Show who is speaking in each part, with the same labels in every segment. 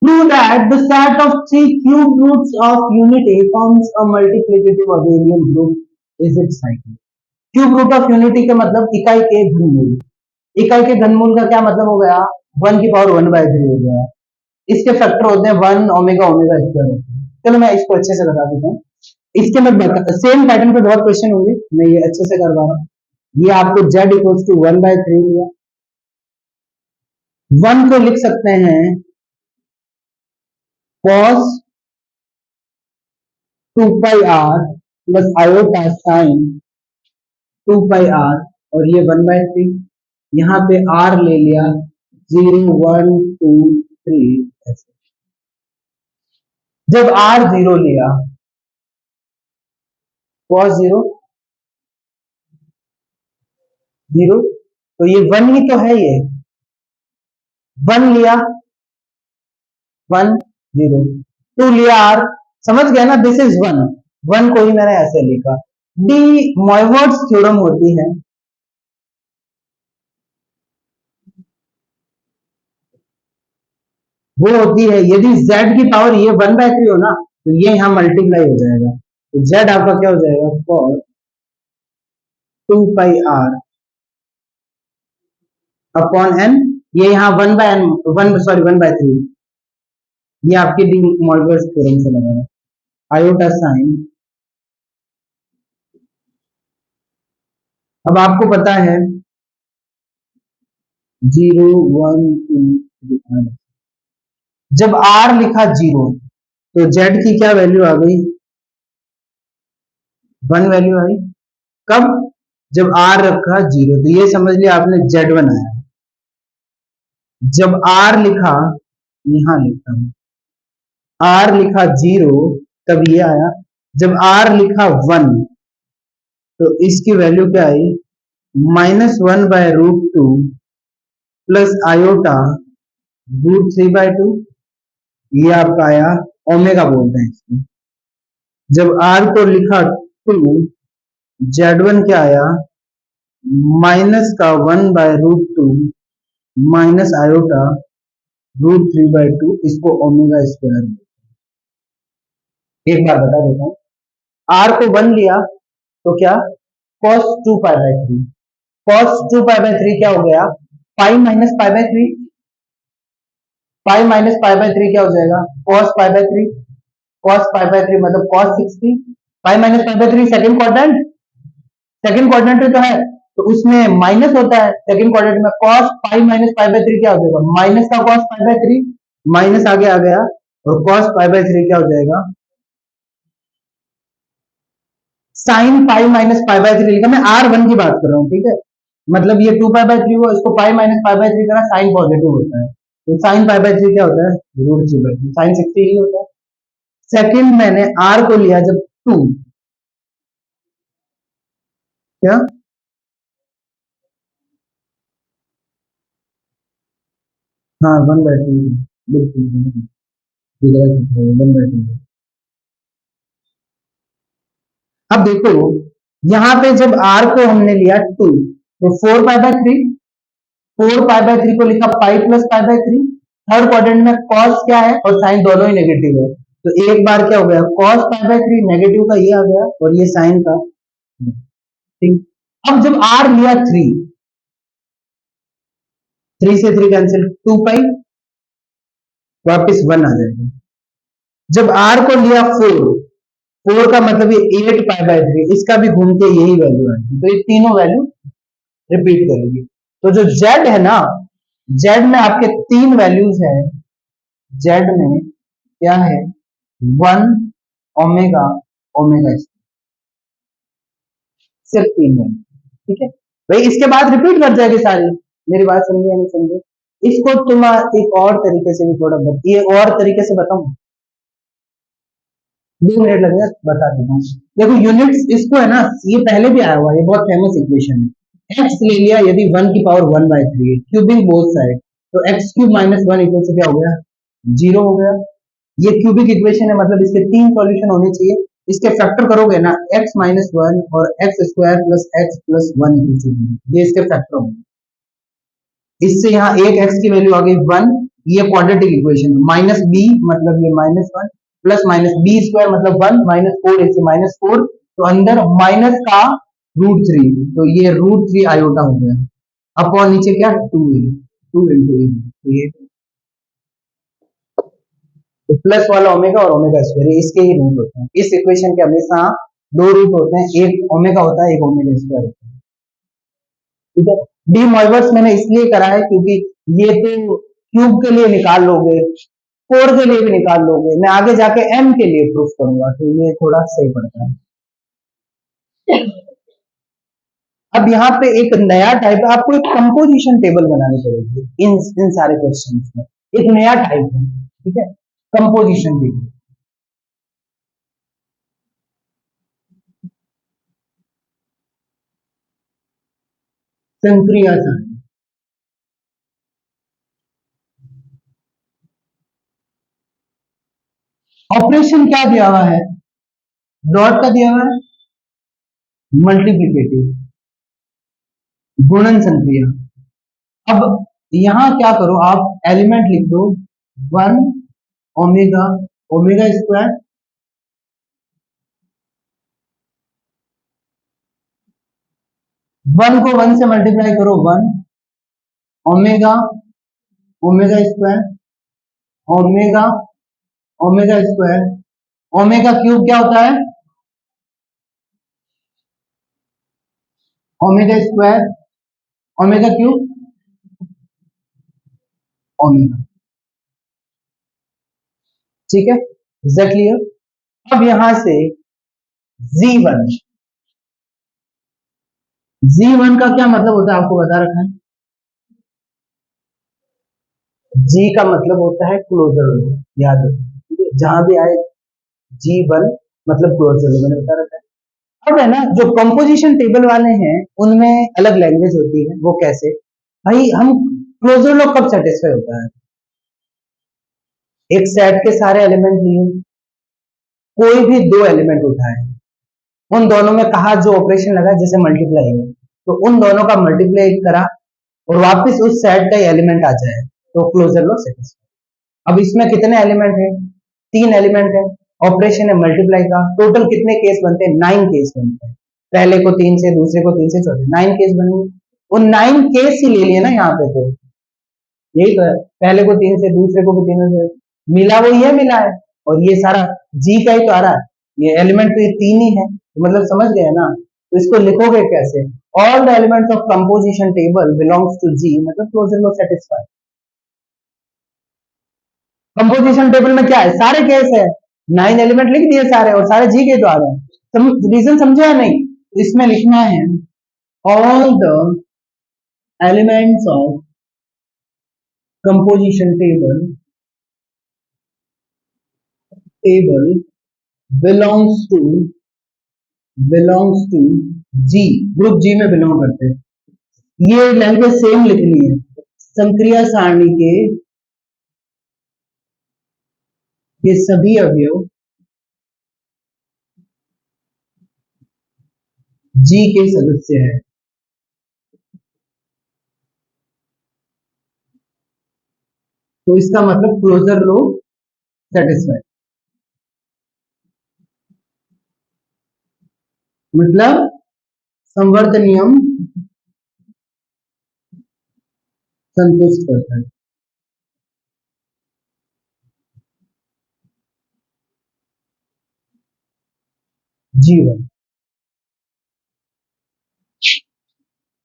Speaker 1: Prove that the set of three cube roots of unity forms a multiplicative abelian group is its cycle. Cube root of unity का मतलब इकाई के घनमूल। इकाई के घनमूल का क्या मतलब हो गया? 1 की पावर 1/3 हो गया। इसके फैक्टर होते हैं 1 ओमेगा ओमेगा स्क्वायर। चलो मैं इसको अच्छे से बता देता हूँ। इसके मैं सेम पैटर्न पे बहुत क्वेश्चन होंगे, मैं ये अच्छे से करवा रहा हूँ। ये आपको z इक्वल्स टू 1/3 लिया। 1 को लिख सकते हैं cos 2 pi r plus iota sine 2 pi r और ये 1/3। यहाँ पे r ले लिया 0 1 2 3 ऐसे। जब r 0 लिया cos 0 0 तो ये 1 ही तो है, ये 1 लिया 1 0 2 लिया r, समझ गया ना? दिस इज 1 को ही मैंने ऐसे लिखा। डी मोइवर्ट्स थ्योरम होती है, वो होती है यदि z की पावर ये 1/3 हो ना तो ये यहां मल्टीप्लाई हो जाएगा, तो z आपका क्या हो जाएगा cos 2 pi r upon n। ये यहाँ 1/3 ये आपके डी मोइवर्ट्स थ्योरम से लगा है। आयोटा साइन, अब आपको पता है 0 1 2 3 जब r लिखा 0 तो z की क्या वैल्यू आ गई? 1 वैल्यू आई। कब? जब r रखा 0, तो ये समझ लिया आपने z बनाया। जब r लिखा, यहां लिखा r लिखा 0 तब ये आया। जब r लिखा 1 तो इसकी वैल्यू क्या आई? -1/√2 प्लस आयोटा √3/2। ये आपका आया ओमेगा बोलते हैं इसको। जब r को लिखा 2, z1 क्या आया? माइनस का 1/√2 माइनस आयोटा √3/2, इसको ओमेगा स्क्वायर। एक बार बता देता हूं, r को 1 लिया तो क्या? cos 2 pi/3। cos 2 pi/3 क्या हो गया? पाई माइनस पाई/3। पाई माइनस पाई/3 क्या हो जाएगा? cos pi/3। cos pi/3 मतलब cos 60। Pi minus pi second quadrant, second quadrant में तो है तो उसमें माइनस होता है। सेकंड क्वाड्रेंट में cos पाई माइनस पाई/3 क्या हो जाएगा? माइनस का cos pi/3, माइनस आगे आ गया और cos pi/3 क्या हो जाएगा? साइन पाई माइनस पाई/3 लिखा। मैं r1 की बात कर रहा हूँ, ठीक है? मतलब ये 2 pi/3 हुआ, इसको पाई माइनस पाई/3 करा, साइन पॉजिटिव होता है तो साइन pi/3 क्या होता है? √3/3, साइन 60 ही होता है। सेकंड मैंने r को लिया जब 2, क्या? हाँ 1/2, बिल्कुल 1/2। अब देखो यहाँ पे जब r को हमने लिया 2 तो 4 pi/3, 4 pi/3 को लिखा पाई प्लस पाई/3। थर्ड क्वाड्रेंट में cos क्या है और साइन दोनों ही नेगेटिव है तो एक बार क्या हो गया? cos pi/3 नेगेटिव का ये आ गया और ये साइन का, ठीक। अब जब r लिया 3, 3 से 3 कैंसिल, 2 पाई वापिस 1 आ जाएगा। जब r को लिया 4, 4 का मतलब ये 8 pi/3, इसका भी घूम के यही वैल्यू आएगी तो ये तीनों वैल्यू रिपीट करेगी। तो जो z है ना, z में आपके 3 वैल्यूज है। z में क्या है? 1 ओमेगा ओमेगा, सिर्फ 3 वैल्यू, ठीक है भाई। इसके बाद रिपीट कर जाएगी सारी। मेरी बात समझे या नहीं समझे? इसको तुम एक और तरीके से भी थोड़ा ये और तरीके से बताऊं, 2 मिनट लगेगा, बता देता हूँ। देखो यूनिट्स इसको है ना, ये पहले भी आया हुआ है, ये बहुत फेमस इक्वेशन है। x ले लिया यदि 1 की पावर 1/3 है, क्यूबिंग बोथ साइड, तो x³ - 1 इक्वल टू क्या हो गया? 0 हो गया। ये क्यूबिक इक्वेशन है, मतलब इसके 3 सॉल्यूशन होने चाहिए। इसके फैक्टर करोगे ना x - 1 और x² + x + 1 इक्वल टू 0, ये इसके फैक्टर होंगे। इससे यहाँ एक x की वैल्यू आ गई 1, ये क्वाड्रेटिक इक्वेशन है। माइनस बी मतलब ये -1 प्लस माइनस बी स्क्वायर मतलब 1 -4 -4 तो अंदर माइनस का √3 तो ये √3 आयोटा हो गया अपॉन नीचे क्या 2a 2 इंटू ए तो ये तो प्लस वाला ओमेगा और ओमेगा स्क्वायर इसके ही रूट होते हैं। इस इक्वेशन के हमेशा दो रूट होते हैं, एक ओमेगा होता है, एक ओमेगा स्क्वायर होता है। ठीक है, डी मॉइवर्स मैंने इसलिए करा है क्योंकि ये तो क्यूब के लिए निकाल लोगे, 4 के लिए भी निकाल लोगे, मैं आगे जाके m के लिए प्रूफ करूंगा तो ये थोड़ा सही पड़ता है। अब यहाँ पे एक नया टाइप है, आपको एक कंपोजिशन टेबल बनानी पड़ेगी इन सारे क्वेश्चंस में। एक नया टाइप है, ठीक है, कंपोजिशन टेबल। संक्रिया सारणी। ऑपरेशन क्या दिया हुआ है, डॉट का दिया हुआ है, मल्टीप्लिकेटिव गुणन संक्रिया। अब यहां क्या करो, आप एलिमेंट लिख दो 1 ओमेगा ओमेगा स्क्वायर 1 को 1 से मल्टीप्लाई करो 1 omega omega square omega omega square omega cube क्या होता है, omega square omega cube omega. ठीक है, क्लियर। अब यहां से Z1 Z1 का क्या मतलब होता है आपको बता रखा है, G का मतलब होता है क्लोजर लो, याद रखो जहां भी आए G1 मतलब क्लोजर लो, मैंने बता रखा है। अब है ना जो कंपोजिशन टेबल वाले हैं उनमें अलग लैंग्वेज होती है, वो कैसे भाई, हम क्लोजर लो कब सेटिस्फाई होता है, एक सेट के सारे एलिमेंट लिए, कोई भी दो एलिमेंट उठाए, उन दोनों में कहा जो ऑपरेशन लगा जैसे मल्टीप्लाई है, तो उन दोनों का मल्टीप्लाई करा और वापस उस सेट का एलिमेंट आ जाए तो क्लोजर लो सेटिस्फाई। अब इसमें कितने एलिमेंट है, 3 एलिमेंट है, ऑपरेशन है मल्टीप्लाई का, टोटल कितने केस बनते हैं, 9 केस बनते हैं, पहले को 3 से, दूसरे को 3 से, चौथे 9 केस बनेंगे। उन 9 केस ही ले लिए ना यहाँ पे, तो यही तो है, पहले को 3 से, दूसरे को भी 3 से, मिला वो ये मिला है, और ये सारा जी का ही तो आ रहा है, ये एलिमेंट तो ये 3 ही है, तो मतलब समझ गए ना, तो इसको लिखोगे कैसे, all the elements of composition table belongs to G मतलब closure law satisfy. Composition table में क्या है, सारे केस है, 9 एलिमेंट लिख दिए सारे और सारे जी के तो आ रहे हैं, रीजन समझे या नहीं, तो इसमें लिखना है all the elements of composition table belongs to G, group G में बिलोंग करते हैं। ये लैंग्वेज सेम लिखनी है, संक्रिया सारणी के सभी अवयव जी के सदस्य है। तो इसका मतलब क्लोजर लो सेटिस्फाई, मतलब संवर्त नियम संतुष्ट करता है। G1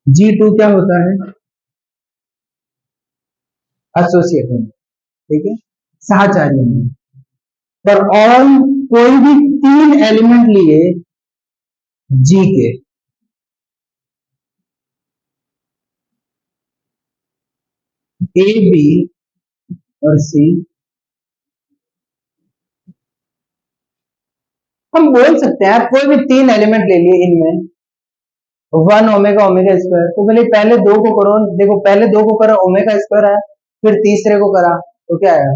Speaker 1: G2 क्या होता है, एसोसिएट में, ठीक है, साहचार्य में, पर ऑल कोई भी 3 एलिमेंट लिए जी के, ए बी और सी, हम बोल सकते हैं कोई भी 3 एलिमेंट ले लिए इनमें 1 ओमेगा ओमेगा स्क्वायर, तो पहले पहले दो को करो, देखो पहले दो को करा ओमेगा स्क्वायर आया, फिर तीसरे को करा तो क्या आया,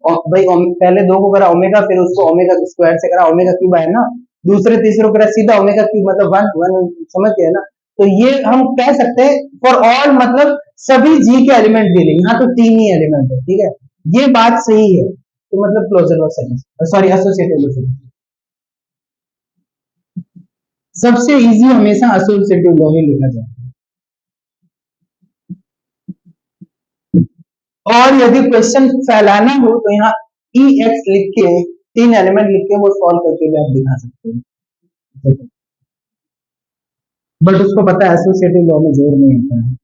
Speaker 1: भाई पहले दो को करा ओमेगा, फिर उसको ओमेगा स्क्वायर से करा ओमेगा क्यूब आया ना, दूसरे तीसरे को करा सीधा ओमेगा क्यूब मतलब 1 1, समझ गए ना, तो ये हम कह सकते हैं फॉर ऑल, मतलब सभी जी के एलिमेंट दे रहे, यहाँ तो 3 ही एलिमेंट है, ठीक है, ये बात सही है, तो मतलब क्लोजर लॉ सही, सॉरी एसोसिएटिव लॉ सही। सबसे इजी हमेशा एसोसिएटिव लॉ ही लिखा जाता है। और यदि क्वेश्चन फैलाना हो तो यहाँ ई एक्स लिख के 3 एलिमेंट लिख के वो सॉल्व करके भी आप दिखा सकते हैं, बट उसको पता है एसोसिएटिव लॉ में जोर नहीं होता है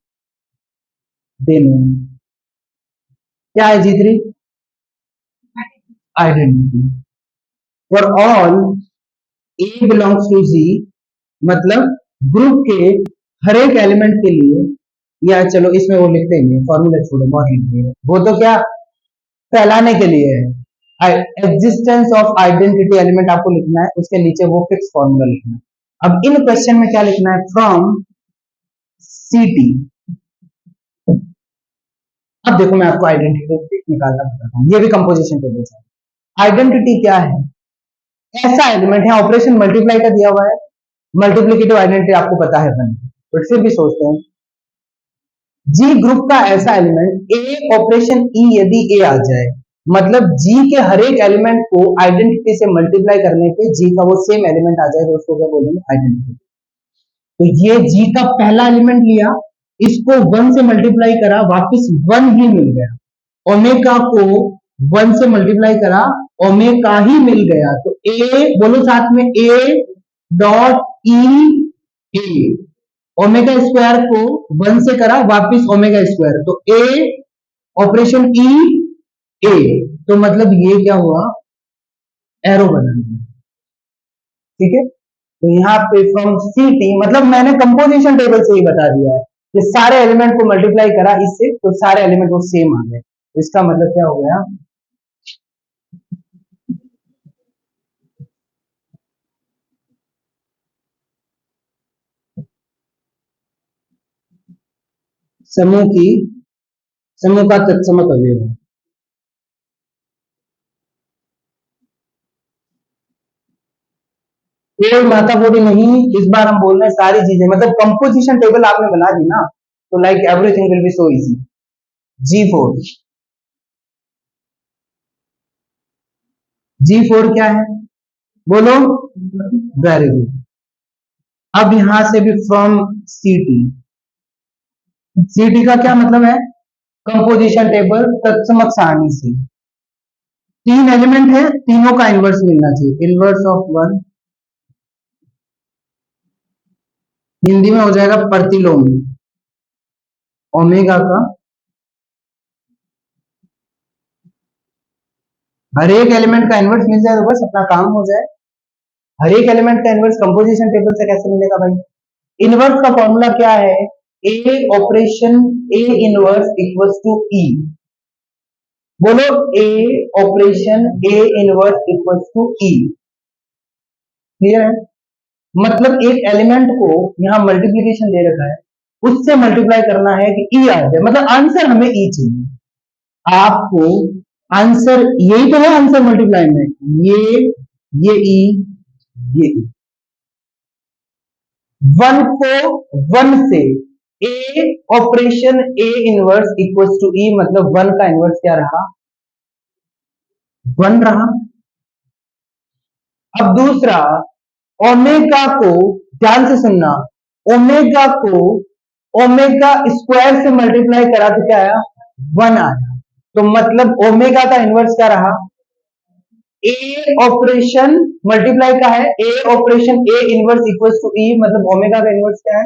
Speaker 1: देने में। क्या है जी3? Identity for all a belongs to G, मतलब ग्रुप के हर एक एलिमेंट के लिए, या चलो इसमें वो लिखते हैं, फॉर्मूला छोड़ो बहुत लिख दिए, वो तो क्या फैलाने के लिए है, एग्जिस्टेंस ऑफ आइडेंटिटी एलिमेंट आपको लिखना है, उसके नीचे वो फिक्स फॉर्मूला लिखना है। अब इन क्वेश्चन में क्या लिखना है, फ्रॉम सीटी। अब देखो मैं आपको आइडेंटिटी निकालना बताता हूँ, ये भी कंपोजिशन टेबल से। आइडेंटिटी क्या है, ऐसा एलिमेंट है, ऑपरेशन मल्टीप्लाई का दिया हुआ है, मल्टीप्लिकेटिव आइडेंटिटी आपको पता है बन, बट फिर भी सोचते हैं जी ग्रुप का ऐसा एलिमेंट ए ऑपरेशन ई यदि ए आ जाए, मतलब जी के हर एक एलिमेंट को आइडेंटिटी से मल्टीप्लाई करने पे जी का वो सेम एलिमेंट आ जाए, तो उसको क्या बोलेंगे, आइडेंटिटी। तो ये जी का पहला एलिमेंट लिया, इसको 1 से मल्टीप्लाई करा, वापस 1 ही मिल गया, ओमेगा को 1 से मल्टीप्लाई करा, ओमेगा ही मिल गया, तो ए बोलो साथ में, ए डॉट ई ए, ओमेगा स्क्वायर को 1 से करा, वापिस ओमेगा स्क्वायर, तो ए ऑपरेशन ई ए, तो मतलब ये क्या हुआ, एरो बनाना, ठीक है। तो यहाँ पे फ्रॉम सी टी, मतलब मैंने कंपोजिशन टेबल से ही बता दिया है कि सारे एलिमेंट को मल्टीप्लाई करा इससे, तो सारे एलिमेंट वो सेम आ गए, तो इसका मतलब क्या हो गया, समूह की, समूह का तत्समक अवयव है। कोई माता बोली नहीं, इस बार हम बोल रहे हैं सारी चीजें, मतलब कंपोजिशन टेबल आपने बना दी ना, तो like everything will be so easy. जी4, जी4 क्या है, बोलो, वेरी गुड। अब यहां से भी फ्रॉम सीटी, सीटी का क्या मतलब है, कंपोजिशन टेबल तत्समक सारणी से, 3 एलिमेंट है, तीनों का इनवर्स मिलना चाहिए, इनवर्स ऑफ 1, हिंदी में हो जाएगा प्रतिलोम ओमेगा का, हर एक एलिमेंट का इनवर्स मिल जाए तो बस अपना काम हो जाए। हर एक एलिमेंट का इनवर्स कंपोजिशन टेबल से कैसे मिलेगा भाई, इनवर्स का फॉर्मूला क्या है, a operation a inverse equals to e, बोलो a operation a inverse equals to e, clear है। मतलब एक एलिमेंट को यहाँ मल्टीप्लीकेशन दे रखा है, उससे मल्टीप्लाई करना है कि ई आ जाए, मतलब आंसर हमें ई चाहिए आपको, आंसर यही तो है, आंसर मल्टीप्लाई में ये ई, ये ई, 1 को 1 से, a operation a inverse equals to e, मतलब 1 का इनवर्स क्या रहा, 1 रहा। अब दूसरा, ओमेगा को, ध्यान से सुनना, ओमेगा को ओमेगा स्क्वायर से मल्टीप्लाई करा तो क्या आया, 1 आया, तो मतलब ओमेगा का इनवर्स क्या रहा, ए ऑपरेशन मल्टीप्लाई का है, a operation a inverse equals to e, मतलब ओमेगा का इनवर्स क्या है,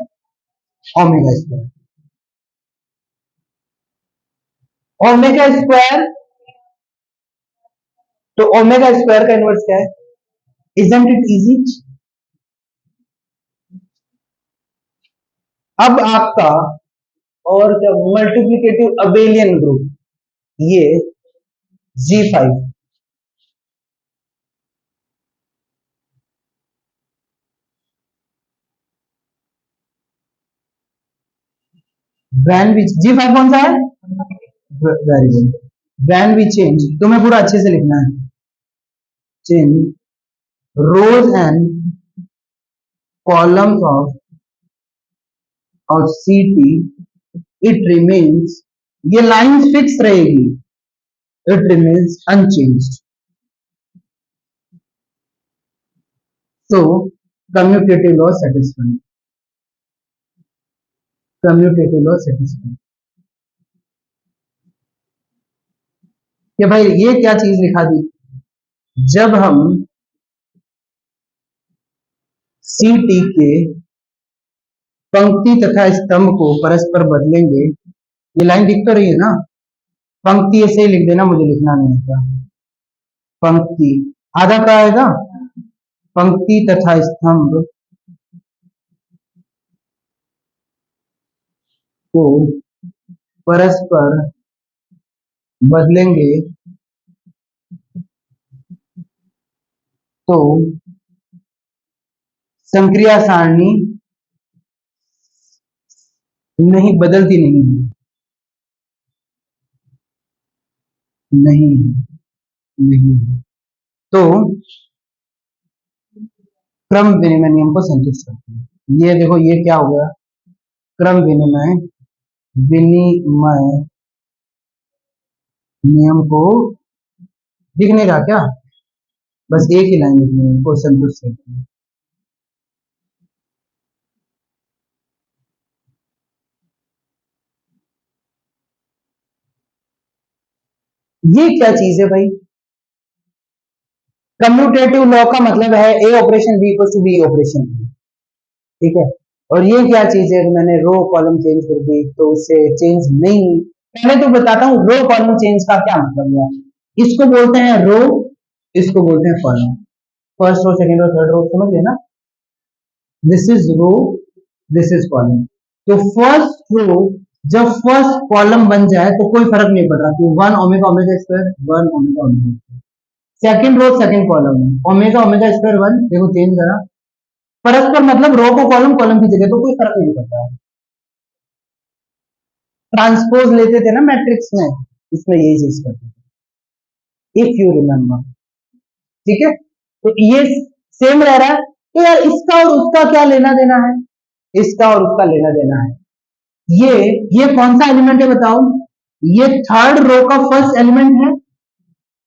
Speaker 1: ओमेगा स्क्वायर, ओमेगा स्क्वायर, तो ओमेगा स्क्वायर का इनवर्स क्या है, इजंट इट इजी। अब आपका और क्या, मल्टीप्लिकेटिव अबेलियन ग्रुप, ये G5, ब्रांड भी G5 कौन सा है, वेरी गुड, ब्रांड भी चेंज, तुम्हें पूरा अच्छे से लिखना है, change rows and columns of और सी टी इट रिमेन्स, ये लाइन फिक्स रहेगी, it remains unchanged. So commutative law satisfied, commutative law satisfied। कि भाई ये क्या चीज लिखा दी, जब हम सी टी के पंक्ति तथा स्तंभ को परस्पर बदलेंगे, ये लाइन दिख तो रही है ना, पंक्ति ऐसे ही लिख देना, मुझे लिखना नहीं आता, पंक्ति आधा का आएगा, पंक्ति तथा स्तंभ को परस्पर बदलेंगे तो संक्रिया सारणी नहीं बदलती, नहीं नहीं, तो क्रम विनिमय नियम को संतुष्ट करती है। ये देखो ये क्या हो गया, क्रम विनिमय विनिमय नियम को दिख नहीं रहा क्या, बस एक ही लाइन लिखनी है, को संतुष्ट करती है। ये क्या चीज है भाई, कम्यूटेटिव लॉ का मतलब है a operation b equal to b operation, ठीक है। और ये क्या चीज है, मैंने रो कॉलम चेंज कर दी तो उससे चेंज नहीं, पहले तो बताता हूँ रो कॉलम चेंज का क्या मतलब है। इसको बोलते हैं रो, इसको बोलते हैं column, first row second row third row, समझ गए ना, this is row, this is column. तो फर्स्ट रो जब फर्स्ट कॉलम बन जाए तो कोई फर्क नहीं पड़ रहा कि one omega omega square, one omega omega square, second row second column में ओमेगा ओमेगा स्क्वायर वन, देखो चेंज करा, परस्पर मतलब रो को कॉलम, कॉलम की जगह, तो कोई फर्क नहीं पड़ता है। ट्रांसपोज लेते थे ना मैट्रिक्स में, इसमें यही चीज करते थे, इफ यू रिमेम्बर, ठीक है। तो ये सेम रह रहा है, तो यार इसका और उसका क्या लेना देना है, इसका और उसका लेना देना है। ये कौन सा एलिमेंट है बताओ, ये थर्ड रो का फर्स्ट एलिमेंट है,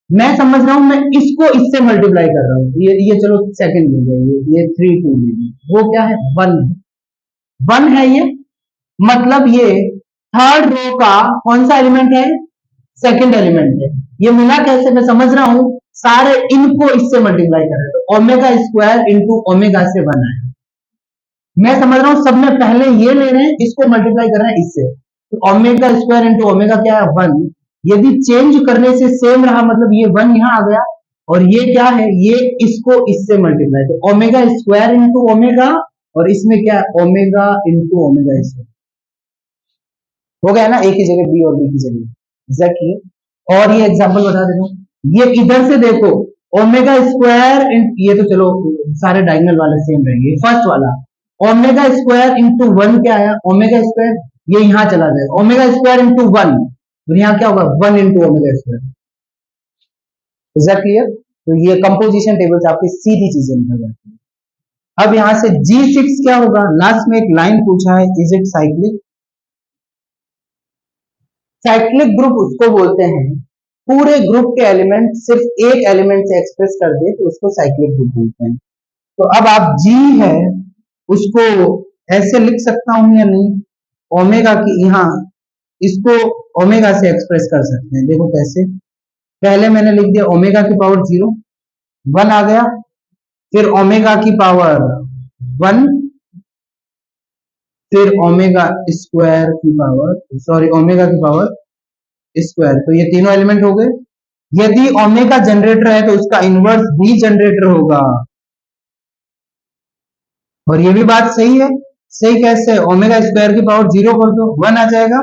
Speaker 1: मैं समझ रहा हूं, मैं इसको इससे मल्टीप्लाई कर रहा हूं, ये चलो सेकंड ले जाइए, ये थ्री टू ले लीजिए, वो क्या है वन है, वन है ये, मतलब ये थर्ड रो का कौन सा एलिमेंट है, सेकंड एलिमेंट है। ये मिला कैसे, मैं समझ रहा हूं, सारे इनको इससे मल्टीप्लाई कर रहे हैं, तो ओमेगा स्क्वायर इंटू ओमेगा से वन है, मैं समझ रहा हूं सब में पहले ये ले रहे हैं, इसको मल्टीप्लाई कर रहे हैं इससे, तो ओमेगा स्क्वायर इंटू ओमेगा क्या है वन, यदि चेंज करने से सेम रहा मतलब ये वन यहां आ गया, और ये क्या है, ये इसको इससे मल्टीप्लाई, तो ओमेगा स्क्वायर इंटू ओमेगा, और इसमें क्या है ओमेगा इंटू ओमेगा स्क्वायर, हो गया ना, एक ही जगह बी और बी की जगह, एग्जैक्टली। और ये एग्जांपल बता देता हूँ, ये इधर से देखो ओमेगा स्क्वायर, ये तो चलो सारे डायगोनल वाले सेम रहेंगे, फर्स्ट वाला ओमेगा स्क्वायर इंटू वन क्या आया, ओमेगा स्क्वायर, ये यहां चला जाएगा, ओमेगा स्क्वायर इंटू वन, तो यहाँ क्या होगा one into omega square, is that clear. तो ये कंपोजिशन टेबल से आपकी सीधी चीजें निकल जाती है। अब यहां से G6 क्या होगा, लास्ट में एक लाइन पूछा है, is it cyclic, cyclic group उसको बोलते हैं पूरे ग्रुप के एलिमेंट सिर्फ एक एलिमेंट से एक्सप्रेस कर दे तो उसको साइक्लिक ग्रुप बोलते हैं। तो अब आप जी है उसको ऐसे लिख सकता हूं या नहीं, ओमेगा की यहाँ इसको ओमेगा से एक्सप्रेस कर सकते हैं, देखो कैसे, पहले मैंने लिख दिया ओमेगा की पावर जीरो, वन आ गया, फिर ओमेगा की पावर वन, फिर ओमेगा स्क्वायर की पावर, सॉरी ओमेगा की पावर स्क्वायर, तो ये तीनों एलिमेंट हो गए। यदि ओमेगा जनरेटर है तो उसका इनवर्स भी जनरेटर होगा, और ये भी बात सही है, सही कैसे, ओमेगा स्क्वायर की पावर जीरो कर दो वन आ जाएगा,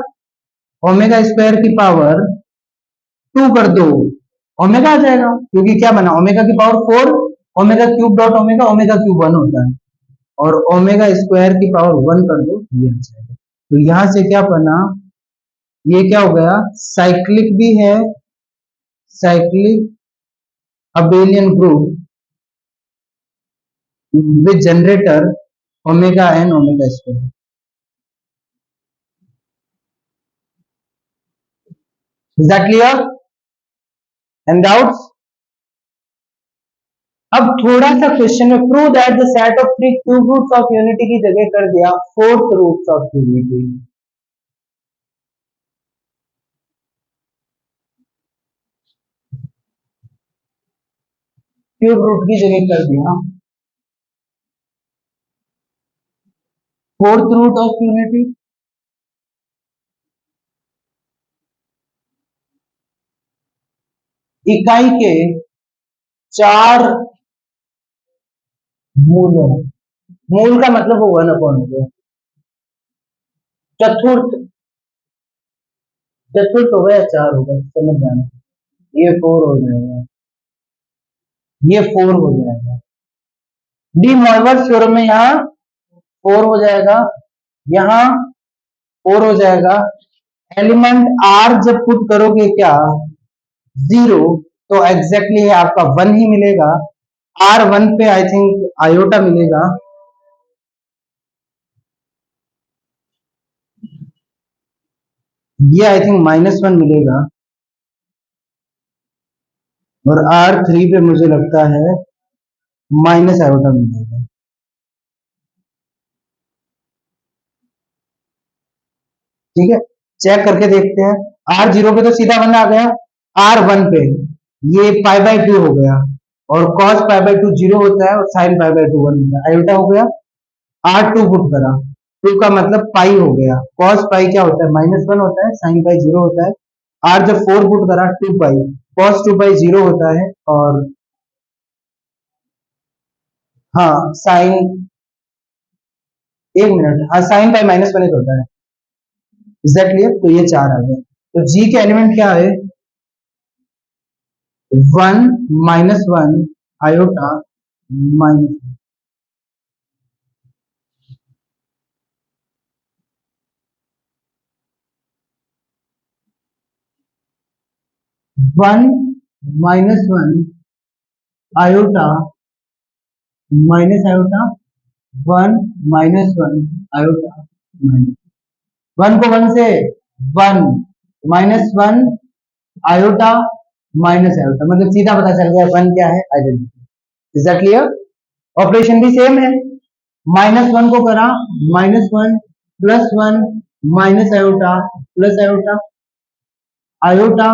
Speaker 1: ओमेगा स्क्वायर की पावर टू कर दो ओमेगा आ जाएगा, क्योंकि क्या बना ओमेगा की power four, omega cube dot omega, omega cube one होता है, और ओमेगा स्क्वायर की पावर वन कर दो ये आ जाएगा। तो यहां से क्या बना, ये क्या हो गया साइक्लिक भी है, cyclic abelian group with generator omega n omega square, is that clear? And doubts? अब थोड़ा सा क्वेश्चन में prove that the set of three cube roots of unity की जगह कर दिया fourth roots of unity. Cube root की जगह कर दिया फोर्थ रूट ऑफ यूनिटी। इकाई के चार मूल, मूल का मतलब वो 1 हो गया। चतुर्थ, चतुर्थ हो गया, चार हो गया, समझ जाना। ये 4 हो जाएगा, ये 4 हो जाएगा। डी मॉइवर्स थ्योरम में यहाँ 4 हो जाएगा, यहाँ 4 हो जाएगा। एलिमेंट आर जब पुट करोगे क्या 0, तो एग्जैक्टली आपका 1 ही मिलेगा। R1 पे आई थिंक आयोटा मिलेगा, ये आई थिंक -1 मिलेगा, और R3 पे मुझे लगता है माइनस आयोटा मिलेगा। ठीक है, चेक करके देखते हैं। R0 पे तो सीधा 1 आ गया, R1 पे ये π/2 हो गया, और cos π/2 0 होता है, और sin π/2 1 होता है, आयोटा हो गया। R2 पुट करा, 2 का मतलब पाई हो गया, cos पाई क्या होता है -1 होता है, sin पाई 0 होता है। R जब 4 पुट करा 2 पाई, cos 2 पाई 0 होता है, और हाँ sin, एक मिनट, हाँ sin पाई -1 होता है, एग्जैक्टली। तो ये 4 आ गया। तो जी के एलिमेंट क्या है 1 -1 iota minus 1 -1 iota minus iota 1 -1 iota minus 1 को 1 से 1 -1 आयोटा माइनस आयोटा, मतलब सीधा पता चल गया 1 क्या है, identity. Is that clear? Operation भी सेम है, -1 को करा -1 +1 minus iota plus iota, iota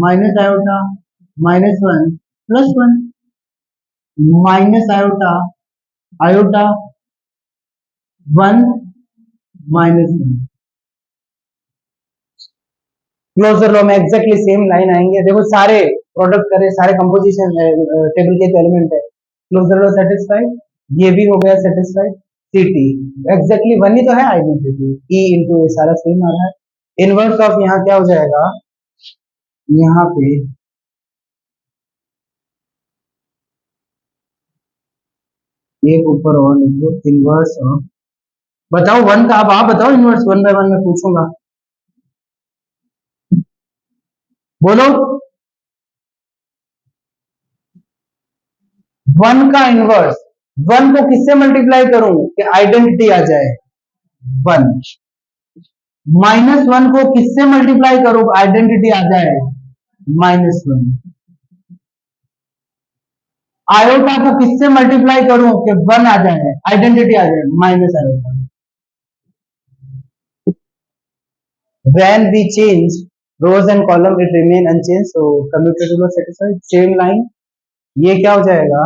Speaker 1: minus iota -1 +1 minus iota iota 1 -1। Closure law में एग्जैक्टली सेम लाइन आएंगे। देखो सारे प्रोडक्ट करे, सारे कंपोजिशन टेबल के एलिमेंट है, क्लोजर लॉ सेटिस्फाइड, ये भी हो गया सेटिस्फाइड। सीटी एग्जैक्टली 1 ही तो है, आइडेंटिटी ई इंटू ए सारा सेम आ रहा है। इनवर्स ऑफ यहाँ क्या हो जाएगा, यहाँ पे एक ऊपर और लिख दो, इनवर्स ऑफ, बताओ 1 का, अब आप बताओ इनवर्स, 1 बाय 1 मैं पूछूंगा, बोलो। 1 का इनवर्स, 1 को किससे मल्टीप्लाई करूं कि आइडेंटिटी आ जाए 1, -1 को किससे मल्टीप्लाई करूं आइडेंटिटी आ जाए -1, आयोटा को किससे मल्टीप्लाई करूं कि 1 आ जाए, आइडेंटिटी आ जाए minus iota. When we change rows and column it remain unchanged, so commutative law satisfied। Same line, ये क्या हो जाएगा,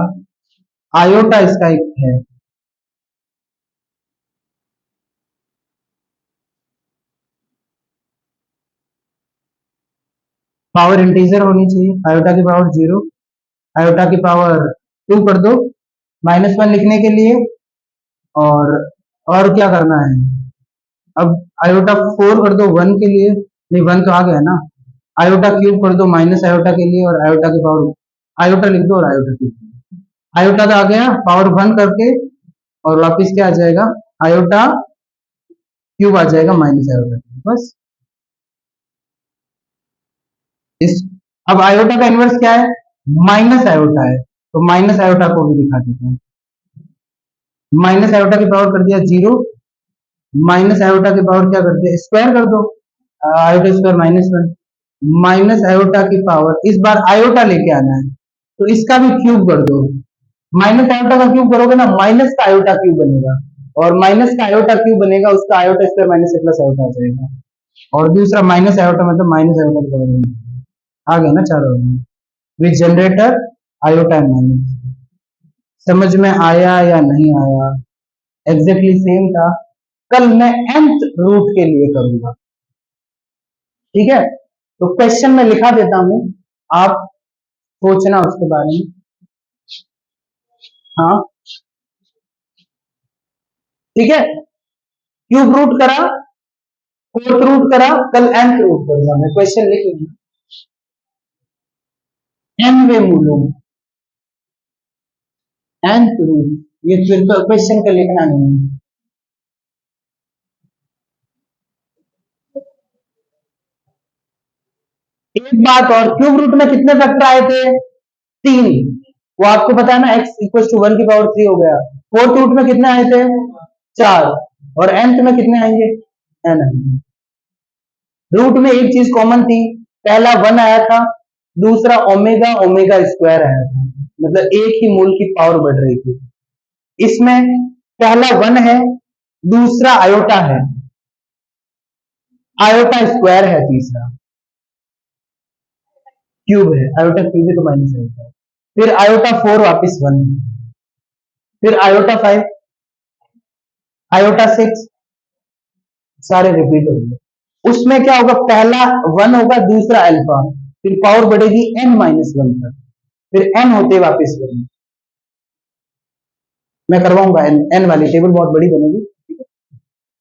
Speaker 1: आयोटा इसका एक है, पावर इंटीजर होनी चाहिए, आयोटा की पावर 0, आयोटा की पावर 2 कर दो -1 लिखने के लिए, और क्या करना है, अब आयोटा 4 कर दो 1 के लिए, नहीं 1 तो आ गया ना, आयोटा क्यूब कर दो माइनस आयोटा के लिए, और आयोटा की पावर, आयोटा लिख दो और आयोटा क्यूब, आयोटा तो आ गया पावर 1 करके, और वापिस क्या आ जाएगा, आयोटा क्यूब आ जाएगा माइनस आयोटा, बस इस। अब आयोटा का इनवर्स क्या है, माइनस आयोटा है, तो माइनस आयोटा को भी दिखा देते हैं, माइनस आयोटा की पावर कर दिया 0, माइनस आयोटा की पावर क्या कर दिया, स्क्वायर कर दो, आयोटा स्क्वायर -1, माइनस आयोटा की पावर, इस बार आयोटा लेके आना है तो इसका भी क्यूब कर दो। माइनस आयोटा का क्यूब करोगे ना, माइनस का आयोटा क्यूब बनेगा, और माइनस का आयोटा क्यूब बनेगा, उसका आयोटा स्क्वायर माइनस ए प्लस आयोटा आ जाएगा। और दूसरा माइनस आयोटा मतलब माइनस आयोटा की पावर आ गया ना चारों with generator iota and minus. समझ में आया या नहीं आया? एग्जैक्टली सेम था। कल मैं nth रूट के लिए करूंगा, ठीक है? तो क्वेश्चन में लिखा देता हूं, आप सोचना उसके बारे में। हाँ ठीक है, क्यूब रूट करा, फोर्थ रूट करा, कल nth रूट करूंगा मैं। क्वेश्चन लिख लूंगा, nवे मूलों nth रूट, ये फिर क्वेश्चन का लिखना नहीं है। एक बात और, क्यूब रूट में कितने फैक्टर आए थे? 3। वो आपको पता है ना, x इक्वल टू 1 की पावर 3 हो गया। फोर्थ रूट में कितने आए थे? 4। और nth में कितने आएंगे? n आएंगे। रूट में एक चीज कॉमन थी, पहला 1 आया था, दूसरा ओमेगा ओमेगा स्क्वायर आया था, मतलब एक ही मूल की पावर बढ़ रही थी। इसमें पहला 1 है, दूसरा आयोटा है, आयोटा स्क्वायर है, तीसरा क्यूब है, आयोटा क्यूब है तो माइनस आयोटा। फिर आयोटा 4 वापिस 1, फिर आयोटा 5, आयोटा 6, सारे रिपीट होंगे। उसमें क्या होगा, पहला 1 होगा, दूसरा अल्फा, फिर पावर बढ़ेगी n-1 तक, फिर n होते वापस 1। मैं करवाऊंगा, n वाली टेबल बहुत बड़ी बनेगी।